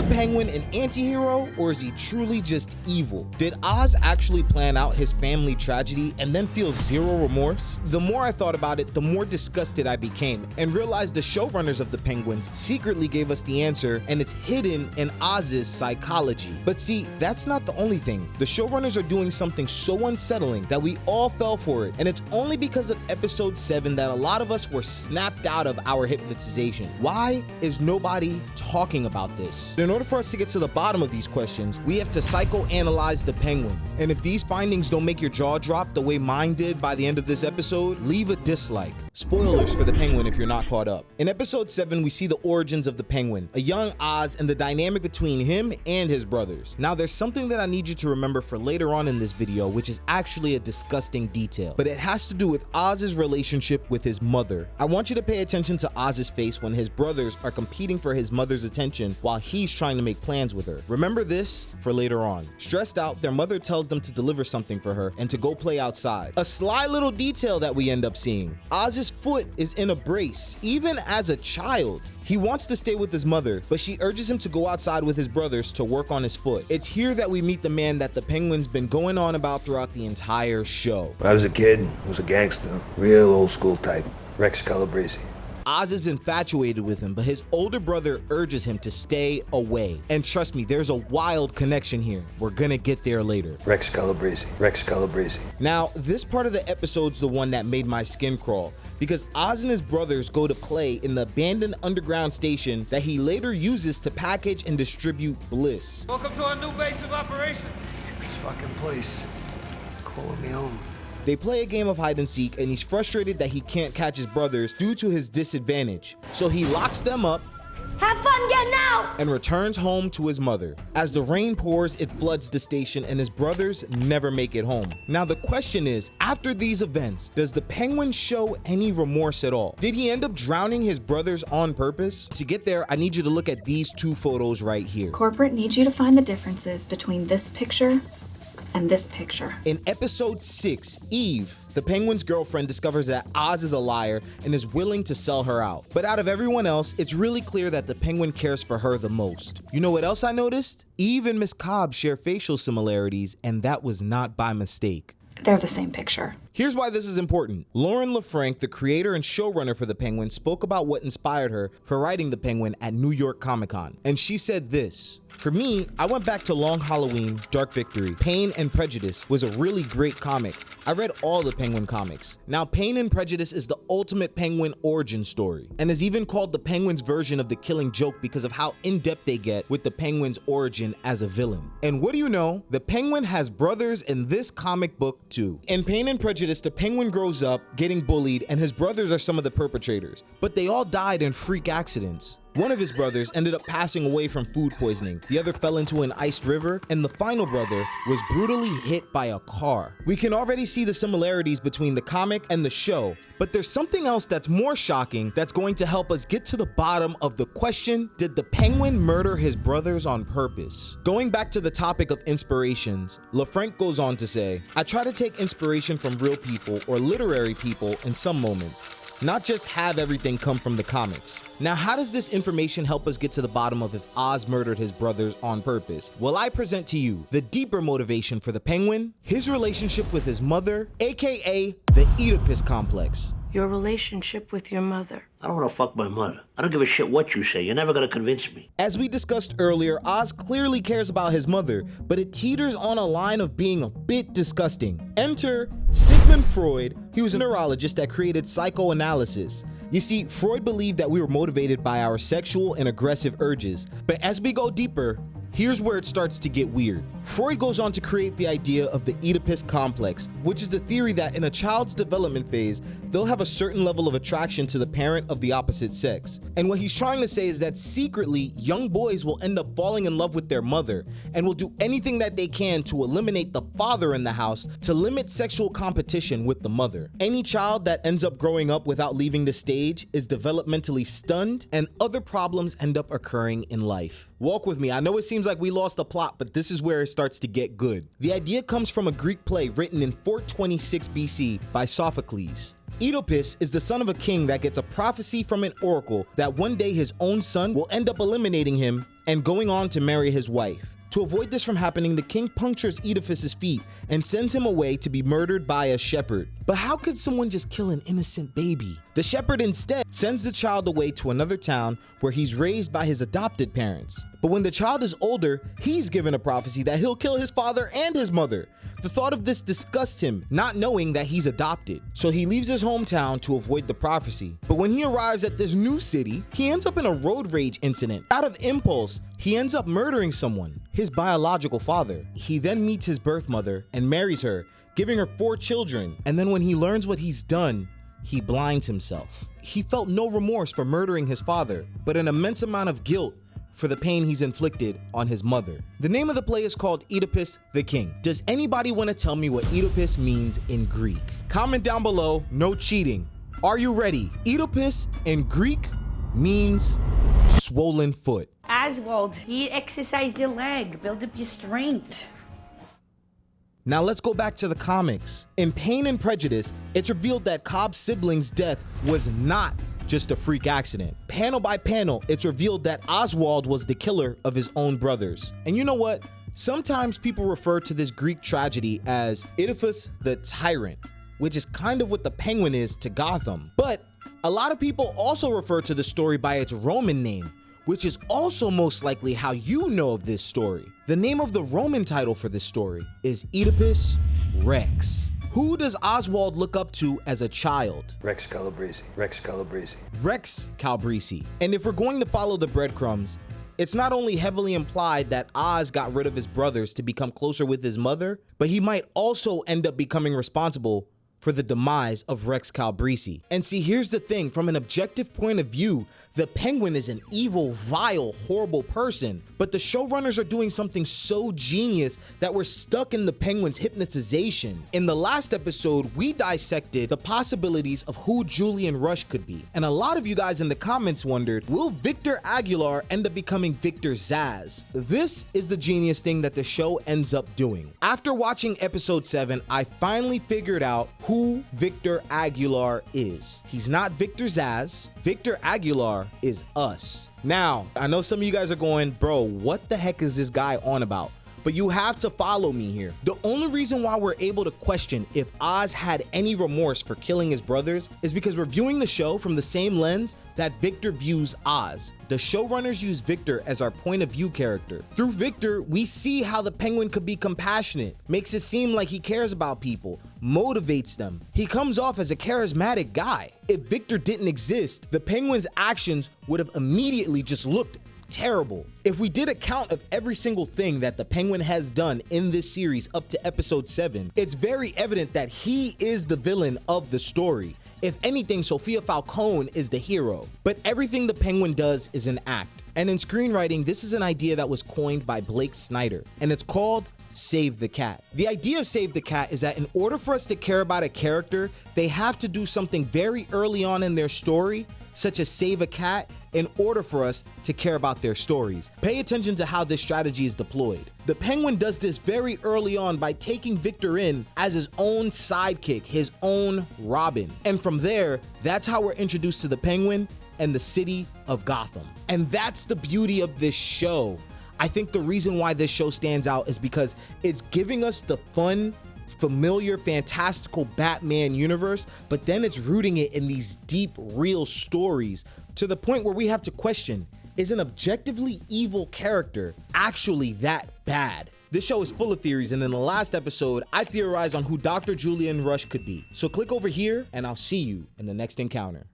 Penguin an anti-hero, or is he truly just evil? Did Oz actually plan out his family tragedy and then feel zero remorse? The more I thought about it, the more disgusted I became, and realized the showrunners of the Penguins secretly gave us the answer, and it's hidden in Oz's psychology. But see, that's not the only thing. The showrunners are doing something so unsettling that we all fell for it, and it's only because of episode 7 that a lot of us were snapped out of our hypnotization. Why is nobody talking about this? In order for us to get to the bottom of these questions, we have to psychoanalyze the Penguin. And if these findings don't make your jaw drop the way mine did by the end of this episode, leave a dislike. Spoilers for the Penguin if you're not caught up. In episode 7, we see the origins of the Penguin, a young Oz, and the dynamic between him and his brothers. Now, there's something that I need you to remember for later on in this video, which is actually a disgusting detail, but it has to do with Oz's relationship with his mother. I want you to pay attention to Oz's face when his brothers are competing for his mother's attention while he's trying to make plans with her. Remember this for later on. Stressed out, their mother tells them to deliver something for her and to go play outside. A sly little detail that we end up seeing. Oz's foot is in a brace, even as a child. He wants to stay with his mother, but she urges him to go outside with his brothers to work on his foot. It's here that we meet the man that the Penguin's been going on about throughout the entire show. When I was a kid, I was a gangster, real old school type, Rex Calabrese. Oz is infatuated with him, but his older brother urges him to stay away. And trust me, there's a wild connection here. We're gonna get there later. Rex Calabrese, Rex Calabrese. Now, this part of the episode's the one that made my skin crawl, because Oz and his brothers go to play in the abandoned underground station that he later uses to package and distribute bliss. Welcome to our new base of operations. This fucking place, calling me home. They play a game of hide and seek, and he's frustrated that he can't catch his brothers due to his disadvantage. So he locks them up, have fun getting out! and returns home to his mother. As the rain pours, it floods the station, and his brothers never make it home. Now the question is, after these events, does the Penguin show any remorse at all? Did he end up drowning his brothers on purpose? To get there, I need you to look at these two photos right here. Corporate needs you to find the differences between this picture and this picture. In episode 6, Eve, the Penguin's girlfriend, discovers that Oz is a liar and is willing to sell her out. But out of everyone else, it's really clear that the Penguin cares for her the most. You know what else I noticed? Eve and Miss Cobb share facial similarities, and that was not by mistake. They're the same picture. Here's why this is important. Lauren LaFranc, the creator and showrunner for The Penguin, spoke about what inspired her for writing The Penguin at New York Comic Con. And she said this: "For me, I went back to Long Halloween, Dark Victory. Pain and Prejudice was a really great comic. I read all the Penguin comics. Now, Pain and Prejudice is the ultimate Penguin origin story, and is even called the Penguin's version of The Killing Joke because of how in-depth they get with the Penguin's origin as a villain. And what do you know? The Penguin has brothers in this comic book too. In Pain and Prejudice, the Penguin grows up getting bullied, and his brothers are some of the perpetrators, but they all died in freak accidents. One of his brothers ended up passing away from food poisoning, the other fell into an iced river, and the final brother was brutally hit by a car. We can already see the similarities between the comic and the show, but there's something else that's more shocking that's going to help us get to the bottom of the question: did the Penguin murder his brothers on purpose? Going back to the topic of inspirations, LaFranc goes on to say, "I try to take inspiration from real people or literary people in some moments, not just have everything come from the comics." Now, how does this information help us get to the bottom of if Oz murdered his brothers on purpose? Well, I present to you the deeper motivation for the Penguin: his relationship with his mother, aka the Oedipus Complex. Your relationship with your mother. I don't want to fuck my mother. I don't give a shit what you say. You're never going to convince me. As we discussed earlier, Oz clearly cares about his mother, but it teeters on a line of being a bit disgusting. Enter Sigmund Freud. He was a neurologist that created psychoanalysis. You see, Freud believed that we were motivated by our sexual and aggressive urges, but as we go deeper, here's where it starts to get weird. Freud goes on to create the idea of the Oedipus Complex, which is the theory that in a child's development phase, they'll have a certain level of attraction to the parent of the opposite sex. And what he's trying to say is that secretly, young boys will end up falling in love with their mother and will do anything that they can to eliminate the father in the house to limit sexual competition with the mother. Any child that ends up growing up without leaving the stage is developmentally stunned, and other problems end up occurring in life. Walk with me. I know it seems like we lost the plot, but this is where it starts to get good. The idea comes from a Greek play written in 426 BC by Sophocles. Oedipus is the son of a king that gets a prophecy from an oracle that one day his own son will end up eliminating him and going on to marry his wife. To avoid this from happening, the king punctures Oedipus's feet and sends him away to be murdered by a shepherd. But how could someone just kill an innocent baby? The shepherd instead sends the child away to another town where he's raised by his adopted parents. But when the child is older, he's given a prophecy that he'll kill his father and his mother. The thought of this disgusts him, not knowing that he's adopted. So he leaves his hometown to avoid the prophecy. But when he arrives at this new city, he ends up in a road rage incident. Out of impulse, he ends up murdering someone, his biological father. He then meets his birth mother and marries her, giving her 4 children. And then when he learns what he's done, he blinds himself. He felt no remorse for murdering his father, but an immense amount of guilt for the pain he's inflicted on his mother. The name of the play is called Oedipus the King. Does anybody want to tell me what Oedipus means in Greek? Comment down below, no cheating. Are you ready? Oedipus in Greek means swollen foot. Oswald, he exercise your leg, build up your strength. Now let's go back to the comics. In Pain and Prejudice, it's revealed that Cobb's sibling's death was not just a freak accident. Panel by panel, it's revealed that Oswald was the killer of his own brothers. And you know what? Sometimes people refer to this Greek tragedy as Oedipus the Tyrant, which is kind of what the Penguin is to Gotham. But a lot of people also refer to the story by its Roman name, which is also most likely how you know of this story. The name of the Roman title for this story is Oedipus Rex. Who does Oswald look up to as a child? Rex Calabrese. Rex Calabrese. Rex Calabrese. And if we're going to follow the breadcrumbs, it's not only heavily implied that Oz got rid of his brothers to become closer with his mother, but he might also end up becoming responsible for the demise of Rex Calabrese. And see, here's the thing, from an objective point of view, the Penguin is an evil, vile, horrible person, but the showrunners are doing something so genius that we're stuck in the Penguin's hypnotization. In the last episode, we dissected the possibilities of who Julian Rush could be. And a lot of you guys in the comments wondered, will Victor Aguilar end up becoming Victor Zsasz? This is the genius thing that the show ends up doing. After watching episode 7, I finally figured out who Victor Aguilar is. He's not Victor Zsasz. Victor Aguilar is us. Now, I know some of you guys are going, bro, what the heck is this guy on about? But you have to follow me here. The only reason why we're able to question if Oz had any remorse for killing his brothers is because we're viewing the show from the same lens that Victor views Oz. The showrunners use Victor as our point of view character. Through Victor, we see how the Penguin could be compassionate, makes it seem like he cares about people, motivates them. He comes off as a charismatic guy. If Victor didn't exist, the Penguin's actions would have immediately just looked terrible. If we did a count of every single thing that the Penguin has done in this series up to episode 7, it's very evident that he is the villain of the story. If anything, Sophia Falcone is the hero. But everything the Penguin does is an act. And in screenwriting, this is an idea that was coined by Blake Snyder, and it's called Save the Cat. The idea of Save the Cat is that in order for us to care about a character, they have to do something very early on in their story, such as save a cat, in order for us to care about their stories. Pay attention to how this strategy is deployed. The Penguin does this very early on by taking Victor in as his own sidekick, his own Robin. And from there, that's how we're introduced to the Penguin and the city of Gotham. And that's the beauty of this show. I think the reason why this show stands out is because it's giving us the fun, familiar, fantastical Batman universe, but then it's rooting it in these deep, real stories to the point where we have to question, is an objectively evil character actually that bad? This show is full of theories, and in the last episode, I theorized on who Dr. Julian Rush could be. So click over here, and I'll see you in the next encounter.